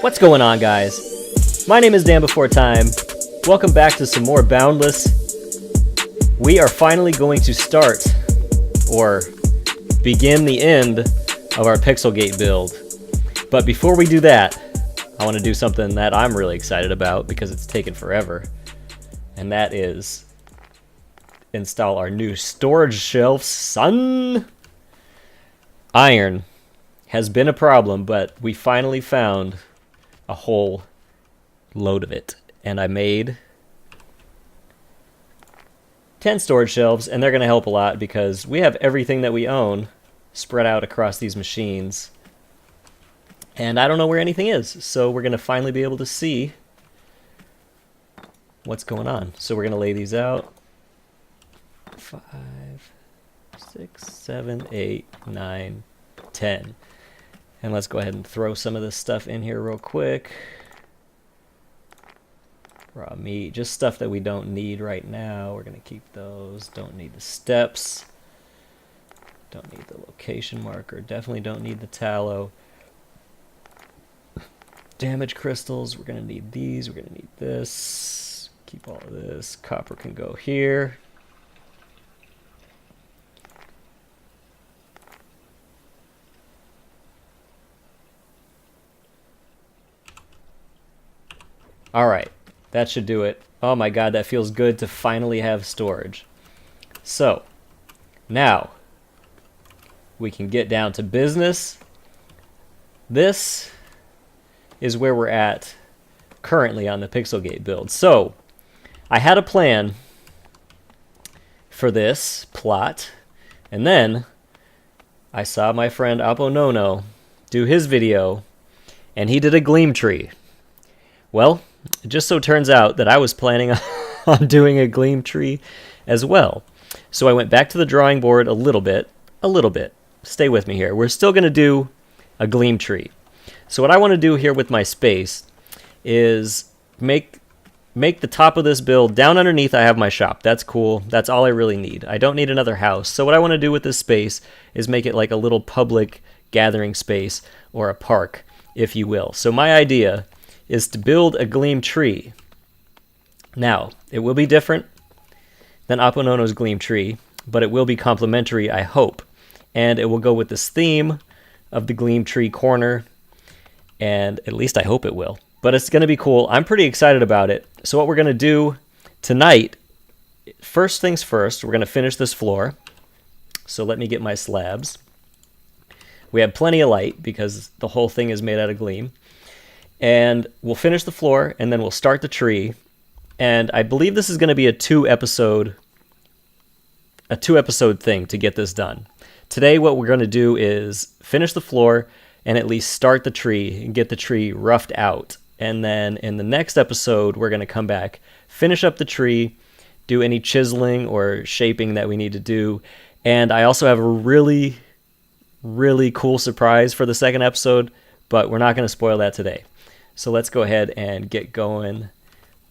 What's going on, guys? My name is DanBeforeTime. Welcome back to some more Boundless. We are finally going to start, or begin the end of our Pixelgate build. But before we do that, I want to do something that I'm really excited about because it's taken forever. And that is install our new storage shelves, son! Iron has been a problem, but we finally found a whole load of it. And I made 10 storage shelves, and they're going to help a lot because we have everything that we own spread out across these machines. And I don't know where anything is, so we're going to finally be able to see what's going on. So we're going to lay these out. 5, 6, 7, 8, 9, 10. And let's go ahead and throw some of this stuff in here real quick. Raw meat, just stuff that we don't need right now. We're going to keep those. Don't need the steps. Don't need the location marker. Definitely don't need the tallow. Damage crystals, we're going to need these. We're going to need this. Keep all of this. Copper can go here. Alright, that should do it. Oh my god, that feels good to finally have storage. So, now, we can get down to business. This is where we're at currently on the Pixelgate build. So, I had a plan for this plot, and then I saw my friend Aponono do his video, and he did a Gleam tree. Well, it just so turns out that I was planning on doing a Gleam tree as well. So I went back to the drawing board a little bit. Stay with me here. We're still going to do a Gleam tree. So what I want to do here with my space is make the top of this build. Down underneath I have my shop. That's cool. That's all I really need. I don't need another house. So what I want to do with this space is make it like a little public gathering space, or a park, if you will. So my idea is to build a Gleam tree. Now, it will be different than Aponono's Gleam tree, but it will be complementary, I hope. And it will go with this theme of the Gleam tree corner, and at least I hope it will. But it's going to be cool. I'm pretty excited about it. So what we're going to do tonight, first things first, we're going to finish this floor. So let me get my slabs. We have plenty of light because the whole thing is made out of Gleam. And we'll finish the floor, and then we'll start the tree. And I believe this is going to be a two episode thing to get this done. Today, what we're going to do is finish the floor and at least start the tree and get the tree roughed out. And then in the next episode, we're going to come back, finish up the tree, do any chiseling or shaping that we need to do. And I also have a really, really cool surprise for the second episode, but we're not going to spoil that today. So let's go ahead and get going.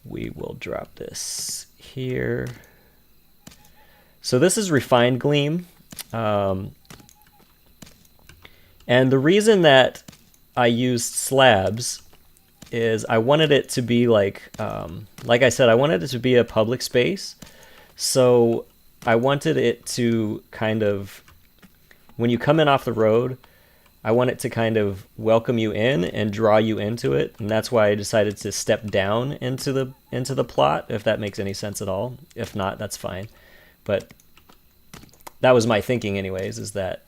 We will drop this here. So this is refined Gleam. And the reason that I used slabs is I wanted it to be like I said, I wanted it to be a public space. So I wanted it to kind of, when you come in off the road, I want it to kind of welcome you in and draw you into it, and that's why I decided to step down into the plot, if that makes any sense at all. If not, that's fine. But that was my thinking anyways, is that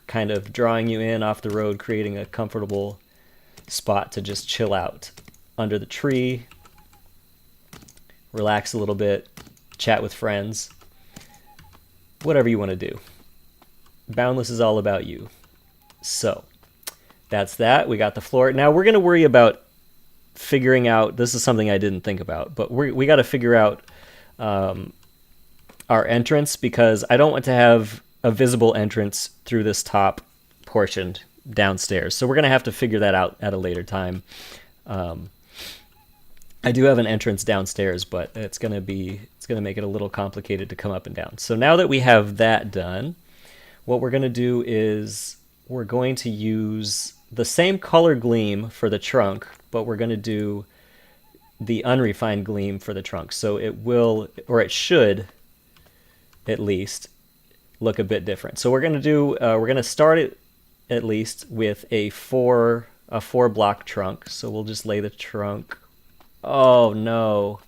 kind of drawing you in off the road, creating a comfortable spot to just chill out under the tree, relax a little bit, chat with friends, whatever you want to do. Boundless is all about you. So that's that. We got the floor. Now we're going to worry about figuring out, this is something I didn't think about, but we got to figure out our entrance, because I don't want to have a visible entrance through this top portion downstairs. So we're going to have to figure that out at a later time. I do have an entrance downstairs, but it's going to make it a little complicated to come up and down. So now that we have that done, what we're going to do is we're going to use the same color gleam for the trunk, but we're going to do the unrefined gleam for the trunk. So it will, or it should at least, look a bit different. So we're going to do, we're going to start it at least with a four block trunk. So we'll just lay the trunk. Oh no.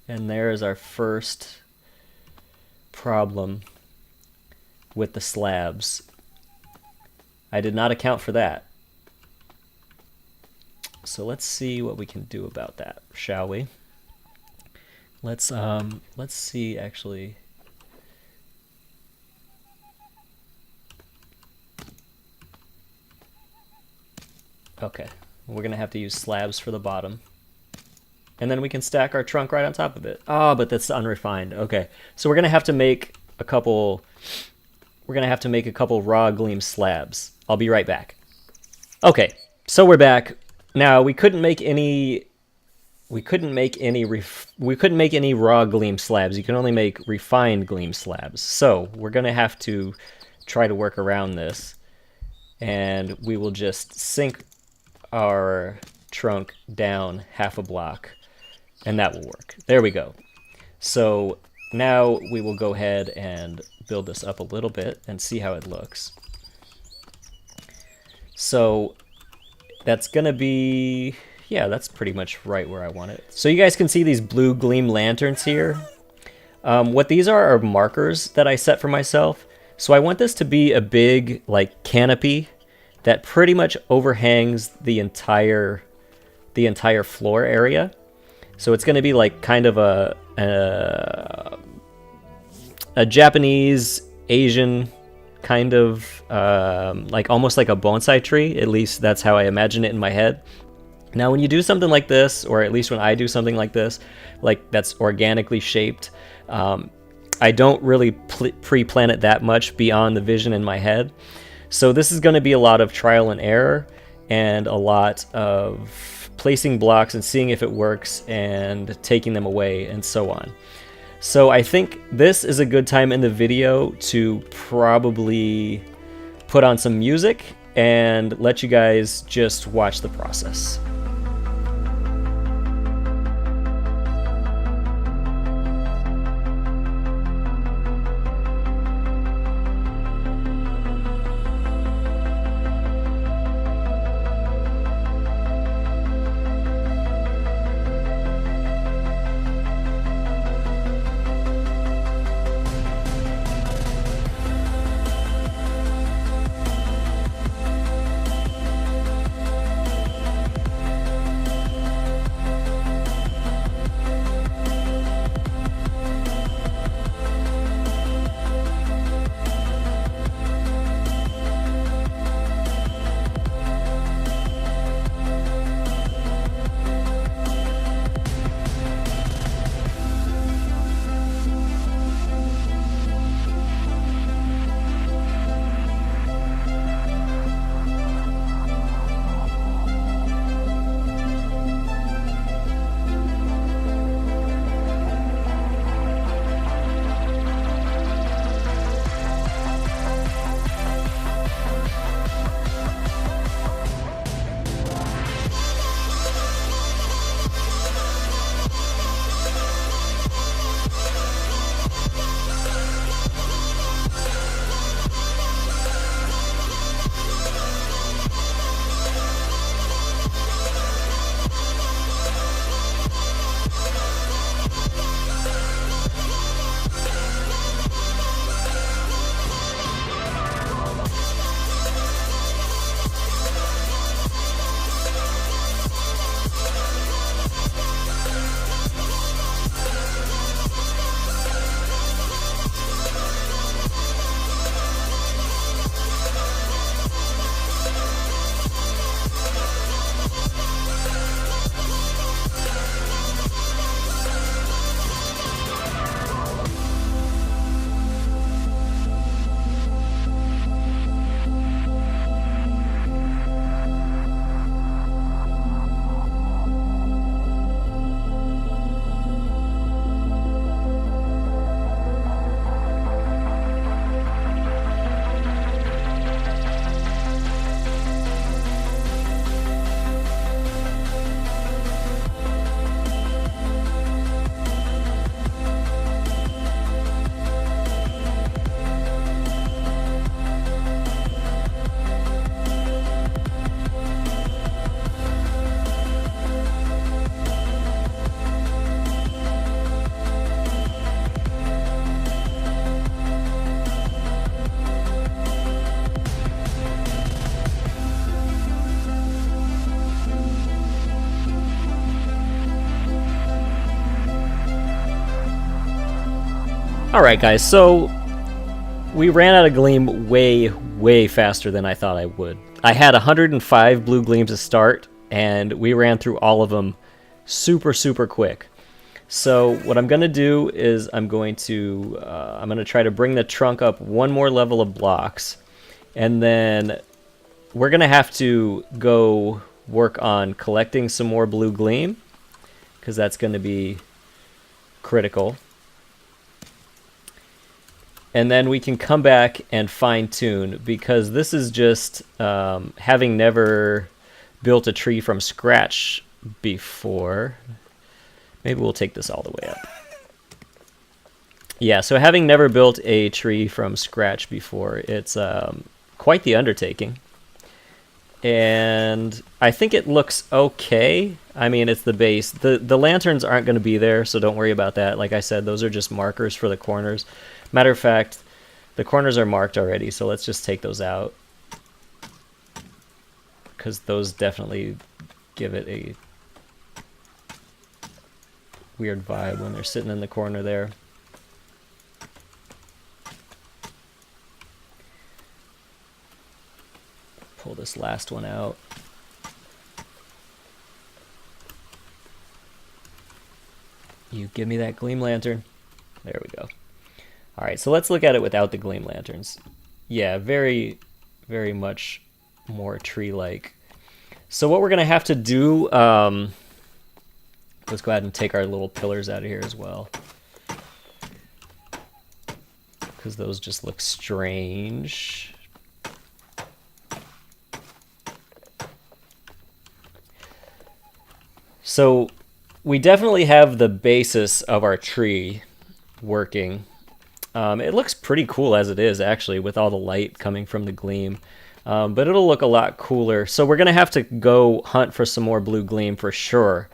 And there's our first problem with the slabs. I did not account for that. So let's see what we can do about that, shall we? Let's see actually. Okay, we're gonna have to use slabs for the bottom. And then we can stack our trunk right on top of it. Oh, but that's unrefined. Okay, so we're gonna have to make a couple raw gleam slabs. I'll be right back. Okay, so we're back. Now we couldn't make any raw gleam slabs. You can only make refined gleam slabs. So we're gonna have to try to work around this, and we will just sink our trunk down half a block, and that will work. There we go. So now we will go ahead and build this up a little bit and see how it looks. So that's gonna be, yeah, that's pretty much right where I want it. So you guys can see these blue gleam lanterns here. What these are markers that I set for myself. So I want this to be a big like canopy that pretty much overhangs the entire floor area. So it's going to be like kind of a Japanese Asian kind of like almost like a bonsai tree. At least that's how I imagine it in my head. Now when you do something like this, or at least when I do something like this, like that's organically shaped, I don't really pre-plan it that much beyond the vision in my head. So this is going to be a lot of trial and error and a lot of placing blocks and seeing if it works and taking them away and so on. So I think this is a good time in the video to probably put on some music and let you guys just watch the process. Alright guys, so we ran out of Gleam way faster than I thought I would. I had 105 blue Gleams to start, and we ran through all of them super quick. So what I'm going to do is I'm going to try to bring the trunk up one more level of blocks, and then we're going to have to go work on collecting some more blue Gleam, because that's going to be critical. And then we can come back and fine-tune, because this is just having never built a tree from scratch before. Maybe we'll take this all the way up. Yeah, so having never built a tree from scratch before, it's quite the undertaking. And I think it looks okay. I mean, it's the base. The lanterns aren't going to be there, so don't worry about that. Like I said, those are just markers for the corners. Matter of fact, the corners are marked already, so let's just take those out, because those definitely give it a weird vibe when they're sitting in the corner there. Pull this last one out. You give me that Gleam lantern. There we go. All right, so let's look at it without the Gleam lanterns. Yeah, very much more tree-like. So what we're going to have to do, let's go ahead and take our little pillars out of here as well, because those just look strange. So we definitely have the basis of our tree working. It looks pretty cool as it is, actually, with all the light coming from the Gleam. But it'll look a lot cooler. So we're going to have to go hunt for some more blue Gleam for sure.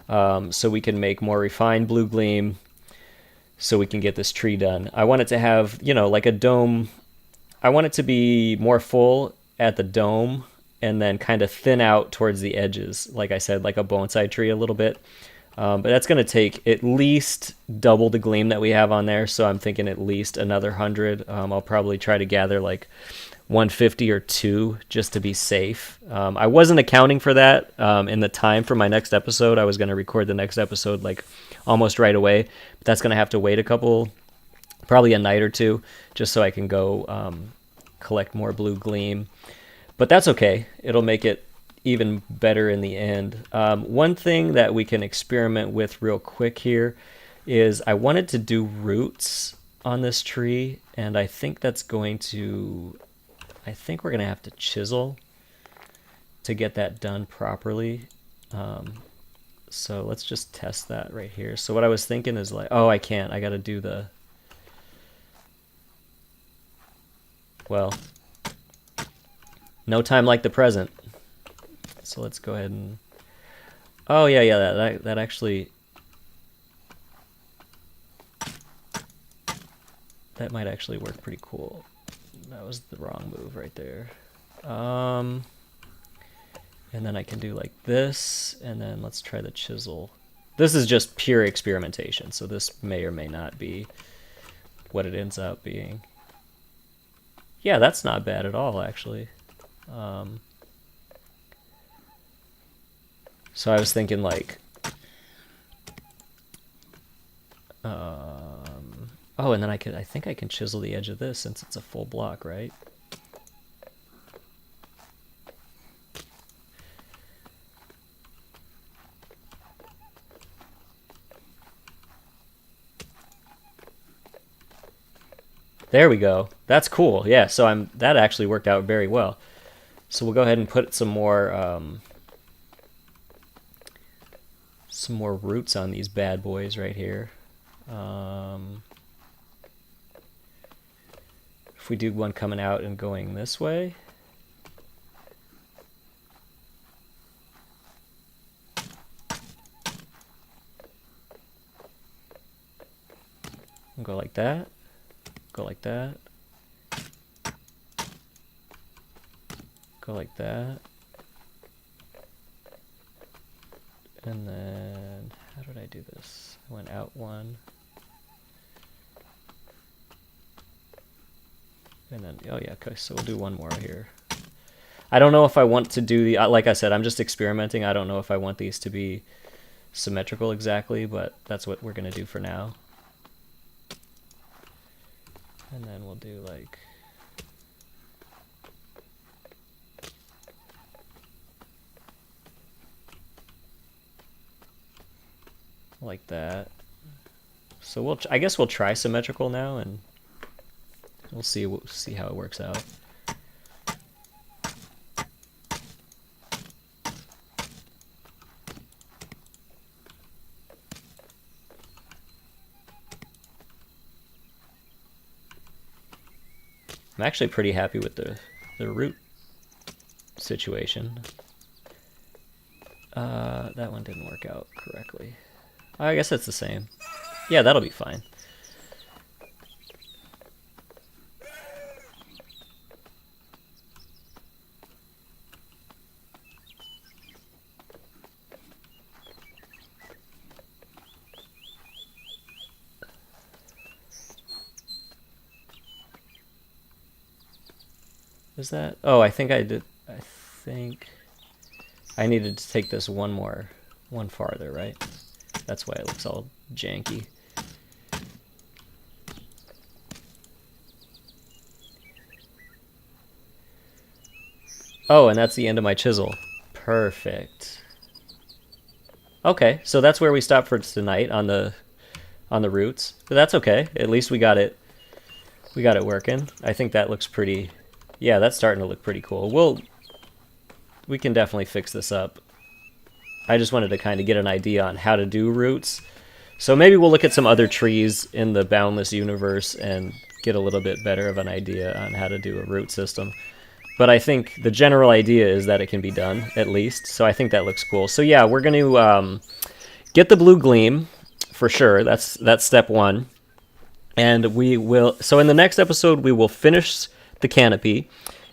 So we can make more refined blue Gleam, so we can get this tree done. I want it to have, you know, like a dome. I want it to be more full at the dome, and then kind of thin out towards the edges. Like I said, like a bonsai tree a little bit. But that's going to take at least double the Gleam that we have on there, so I'm thinking at least another 100. I'll probably try to gather like 150 or 2 just to be safe. I wasn't accounting for that in the time for my next episode. I was going to record the next episode like almost right away, but that's going to have to wait probably a night or two, just so I can go collect more blue Gleam. But that's okay. It'll make it even better in the end. One thing that we can experiment with real quick here is I wanted to do roots on this tree, and I think we're going to have to chisel to get that done properly. So let's just test that right here. So what I was thinking is like, oh, I can't. I got to do well, no time like the present. So let's go ahead and, oh yeah, that actually, that might actually work pretty cool. That was the wrong move right there. And then I can do like this, and then let's try the chisel. This is just pure experimentation, so this may or may not be what it ends up being. Yeah, that's not bad at all, actually. So I was thinking like, oh, and then I think I can chisel the edge of this since it's a full block, right? There we go. That's cool. Yeah, so that actually worked out very well. So we'll go ahead and put some more roots on these bad boys right here. If we do one coming out and going this way, we'll go like that, go like that, go like that, and then how did I do this? I went out one. And then, oh yeah, okay, so we'll do one more here. I don't know if I want to do the, like I said, I'm just experimenting. I don't know if I want these to be symmetrical exactly, but that's what we're going to do for now. And then we'll do like that. So I guess we'll try symmetrical now, and we'll see how it works out. I'm actually pretty happy with the root situation. That one didn't work out correctly. I guess it's the same. Yeah, that'll be fine. Is that? Oh, I think I did. I think I needed to take this one farther, right? That's why it looks all janky. Oh, and that's the end of my chisel. Perfect. Okay, so that's where we stop for tonight on the roots. But that's okay. At least we got it working. I think that looks pretty. Yeah, that's starting to look pretty cool. We can definitely fix this up. I just wanted to kind of get an idea on how to do roots. So maybe we'll look at some other trees in the Boundless universe and get a little bit better of an idea on how to do a root system. But I think the general idea is that it can be done, at least. So I think that looks cool. So yeah, we're going to get the blue Gleam, for sure. That's step one. And we will... So in the next episode, we will finish the canopy,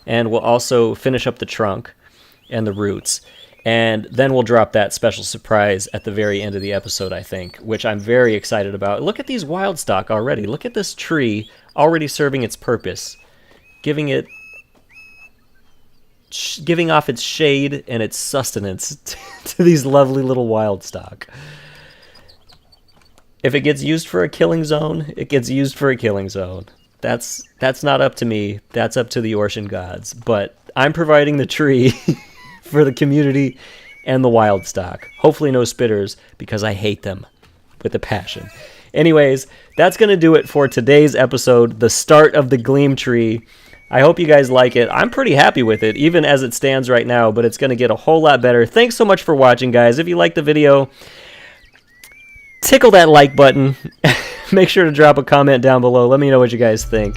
and we'll also finish up the trunk and the roots, and then we'll drop that special surprise at the very end of the episode, I think, which I'm very excited about. Look at these wild stock already. Look at this tree already serving its purpose, giving off its shade and its sustenance to these lovely little wild stock. If it gets used for a killing zone, it gets used for a killing zone. That's not up to me. That's up to the Orcian gods. But I'm providing the tree for the community and the wild stock. Hopefully no spitters, because I hate them with a passion. Anyways, that's going to do it for today's episode, the start of the Gleam tree. I hope you guys like it. I'm pretty happy with it, even as it stands right now, but it's going to get a whole lot better. Thanks so much for watching, guys. If you liked the video, tickle that like button. Make sure to drop a comment down below. Let me know what you guys think.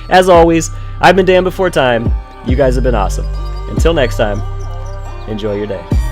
As always, I've been Dan Before Time. You guys have been awesome. Until next time, enjoy your day.